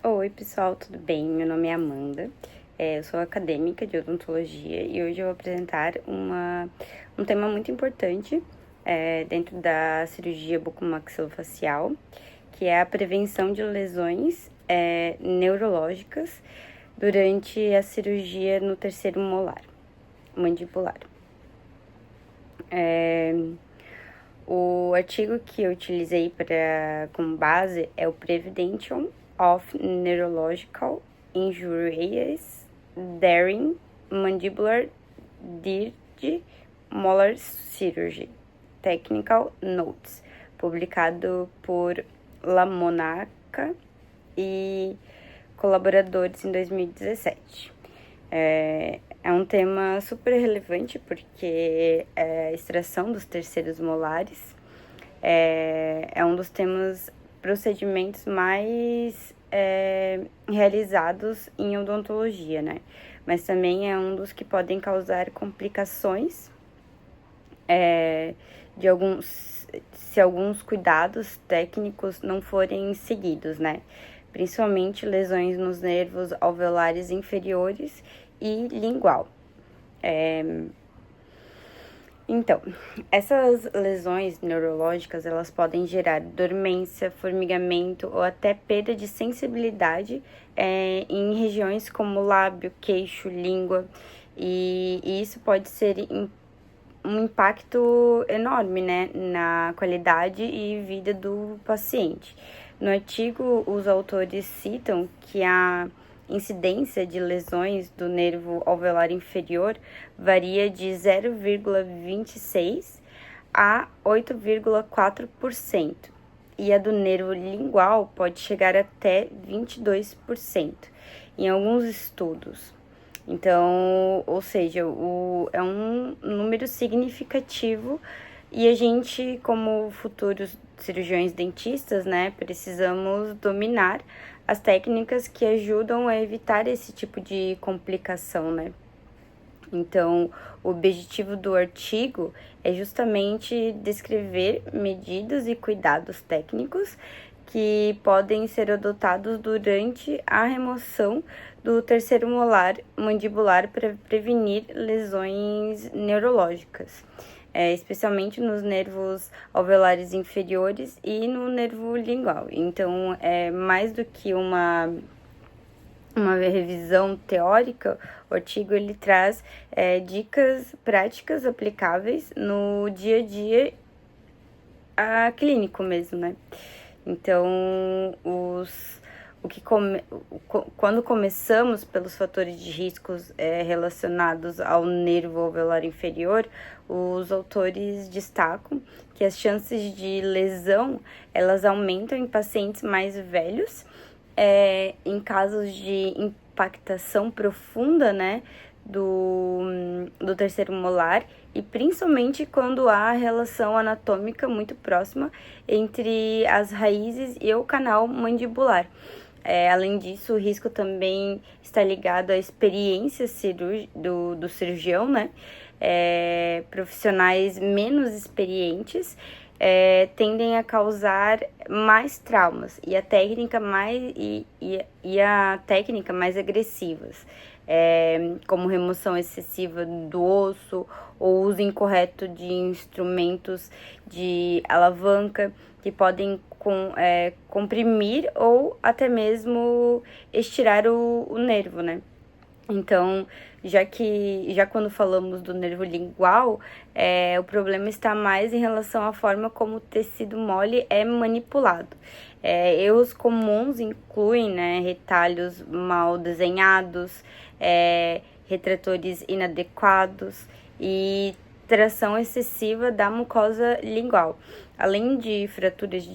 Oi, pessoal, tudo bem? Meu nome é Amanda, eu sou acadêmica de odontologia e hoje eu vou apresentar um tema muito importante dentro da cirurgia bucomaxilofacial, que é a prevenção de lesões neurológicas durante a cirurgia no terceiro molar mandibular. O artigo que eu utilizei como base é o Prevention of Neurological Injuries During Mandibular Dirge Molar Surgery, Technical Notes, publicado por Lamonaca e colaboradores em 2017. É um tema super relevante porque a extração dos terceiros molares é um dos procedimentos mais realizados em odontologia, né? Mas também é um dos que podem causar complicações se alguns cuidados técnicos não forem seguidos, né? Principalmente lesões nos nervos alveolares inferiores e lingual. Então, essas lesões neurológicas, elas podem gerar dormência, formigamento ou até perda de sensibilidade em regiões como lábio, queixo, língua, e isso pode ser um impacto enorme, né, na qualidade e vida do paciente. No artigo, os autores citam que a incidência de lesões do nervo alveolar inferior varia de 0,26 a 8,4%, e a do nervo lingual pode chegar até 22% em alguns estudos. Então, ou seja, é um número significativo e a gente, como futuros cirurgiões dentistas, né, precisamos dominar as técnicas que ajudam a evitar esse tipo de complicação, né? Então, o objetivo do artigo é justamente descrever medidas e cuidados técnicos que podem ser adotados durante a remoção do terceiro molar mandibular para prevenir lesões neurológicas, especialmente nos nervos alveolares inferiores e no nervo lingual. Então, é mais do que uma revisão teórica, o artigo ele traz dicas práticas aplicáveis no dia a dia clínico mesmo, né? Então, quando começamos pelos fatores de riscos relacionados ao nervo alveolar inferior, os autores destacam que as chances de lesão, elas aumentam em pacientes mais velhos, em casos de impactação profunda, né, do terceiro molar, e principalmente quando há relação anatômica muito próxima entre as raízes e o canal mandibular. Além disso, o risco também está ligado à experiência do cirurgião, né? Profissionais menos experientes tendem a causar mais traumas e a técnica mais agressivas, como remoção excessiva do osso ou uso incorreto de instrumentos de alavanca que podem comprimir ou até mesmo estirar o nervo, né? Então, já quando falamos do nervo lingual, o problema está mais em relação à forma como o tecido mole é manipulado. Erros comuns incluem, né, retalhos mal desenhados, retratores inadequados e tração excessiva da mucosa lingual, além de fraturas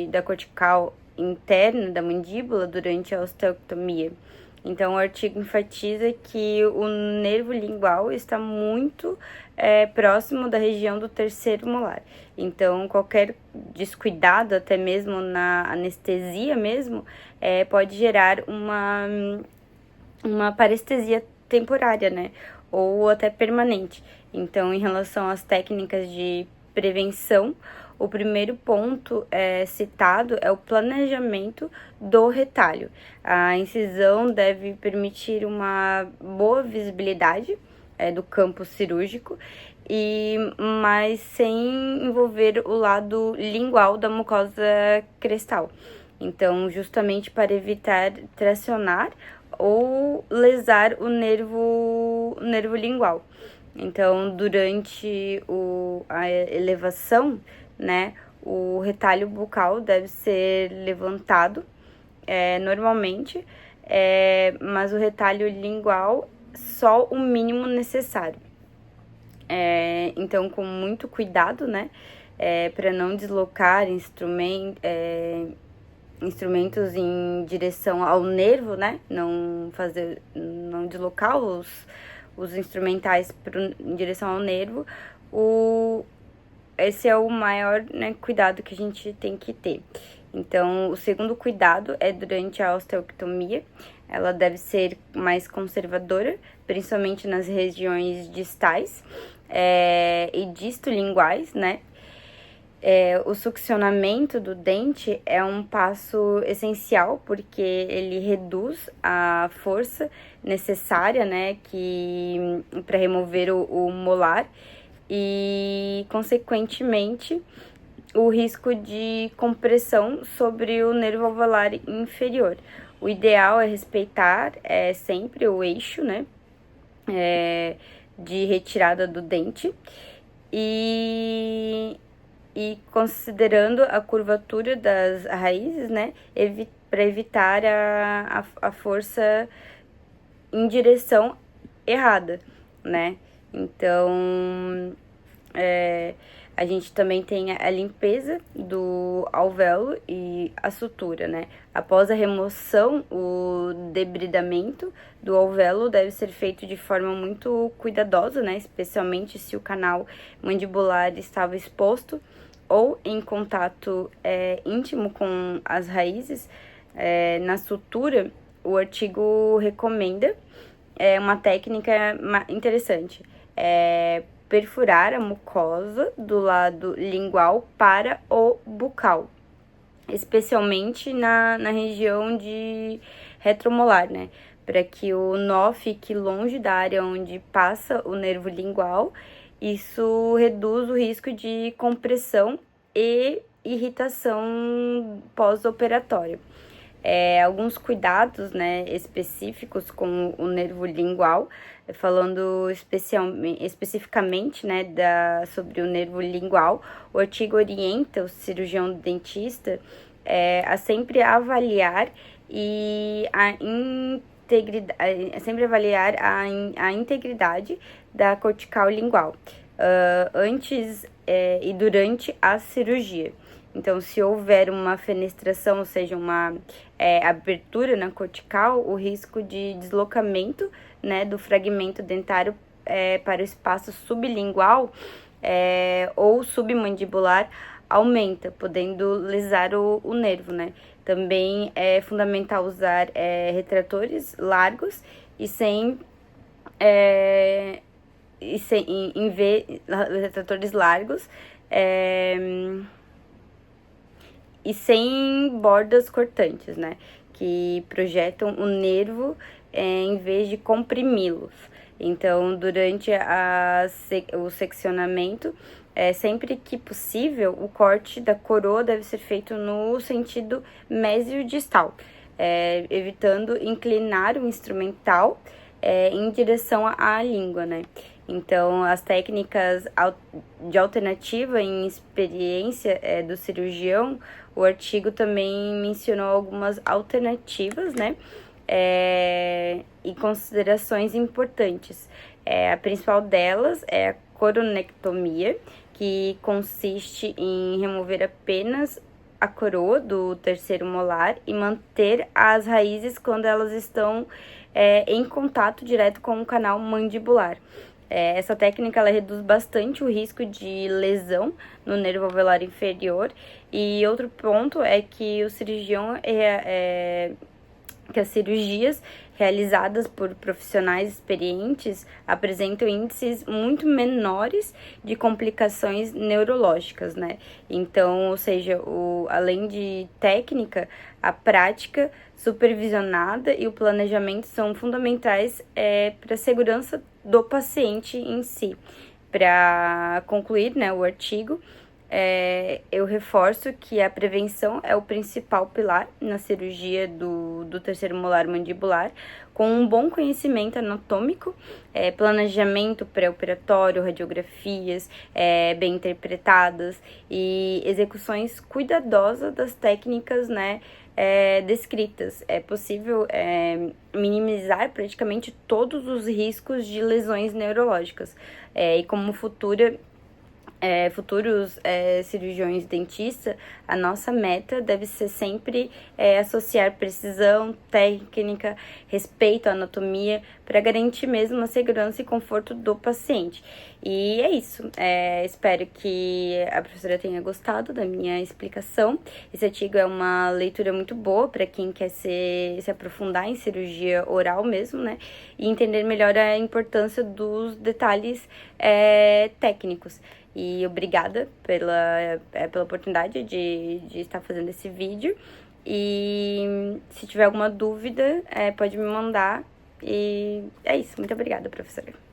da cortical interna da mandíbula durante a osteotomia. Então, o artigo enfatiza que o nervo lingual está muito próximo da região do terceiro molar. Então, qualquer descuidado, até mesmo na anestesia mesmo, pode gerar uma parestesia temporária, né? Ou até permanente. Então, em relação às técnicas de prevenção, o primeiro ponto citado é o planejamento do retalho. A incisão deve permitir uma boa visibilidade do campo cirúrgico, mas sem envolver o lado lingual da mucosa crestal. Então, justamente para evitar tracionar ou lesar o nervo lingual. Então, durante a elevação, né, o retalho bucal deve ser levantado normalmente, mas o retalho lingual só o mínimo necessário. Então, com muito cuidado, né, para não deslocar instrumentos em direção ao nervo, né, não deslocar os instrumentais em direção ao nervo. Esse é o maior, né, cuidado que a gente tem que ter. Então, o segundo cuidado é durante a osteectomia. Ela deve ser mais conservadora, principalmente nas regiões distais e distolinguais, né? O succionamento do dente é um passo essencial, porque ele reduz a força necessária, né, para remover o molar e, consequentemente, o risco de compressão sobre o nervo alveolar inferior. O ideal é respeitar sempre o eixo, né, de retirada do dente e considerando a curvatura das raízes, né, para evitar a força em direção errada, né. Então, a gente também tem a limpeza do alvéolo e a sutura, né. Após a remoção, o debridamento do alvéolo deve ser feito de forma muito cuidadosa, né, especialmente se o canal mandibular estava exposto ou em contato íntimo com as raízes. Na sutura, o artigo recomenda uma técnica interessante, perfurar a mucosa do lado lingual para o bucal, especialmente na região de retromolar, né, para que o nó fique longe da área onde passa o nervo lingual. Isso reduz o risco de compressão e irritação pós-operatória. Alguns cuidados, né, específicos com o nervo lingual, falando especificamente, né, sobre o nervo lingual. O artigo orienta o cirurgião dentista a sempre avaliar a integridade da cortical lingual antes e durante a cirurgia. Então, se houver uma fenestração, ou seja, uma abertura na cortical, o risco de deslocamento, né, do fragmento dentário para o espaço sublingual ou submandibular aumenta, podendo lesar o nervo, né? Também é fundamental usar retratores largos e retratores largos e sem bordas cortantes, né, que projetam o nervo em vez de comprimi-los. Então, durante o seccionamento, sempre que possível, o corte da coroa deve ser feito no sentido mesiodistal, evitando inclinar o instrumental em direção à língua, né. Então, as técnicas de alternativa em experiência do cirurgião, o artigo também mencionou algumas alternativas, né, e considerações importantes. A principal delas é a coronectomia, que consiste em remover apenas a coroa do terceiro molar e manter as raízes quando elas estão em contato direto com o canal mandibular. Essa técnica ela reduz bastante o risco de lesão no nervo alveolar inferior. E outro ponto é que o cirurgião que as cirurgias realizadas por profissionais experientes apresentam índices muito menores de complicações neurológicas, né? Então, ou seja, além de técnica, a prática supervisionada e o planejamento são fundamentais para a segurança do paciente em si. Para concluir, né, o artigo, eu reforço que a prevenção é o principal pilar na cirurgia do terceiro molar mandibular, com um bom conhecimento anatômico, planejamento pré-operatório, radiografias bem interpretadas e execuções cuidadosas das técnicas, né, descritas. É possível minimizar praticamente todos os riscos de lesões neurológicas. E como futuros cirurgiões dentistas, a nossa meta deve ser sempre associar precisão, técnica, respeito à anatomia, para garantir mesmo a segurança e conforto do paciente. E é isso. Espero que a professora tenha gostado da minha explicação. Esse artigo é uma leitura muito boa para quem quer se aprofundar em cirurgia oral mesmo, né? E entender melhor a importância dos detalhes técnicos. E obrigada pela oportunidade de estar fazendo esse vídeo. E se tiver alguma dúvida, pode me mandar. E é isso. Muito obrigada, professora.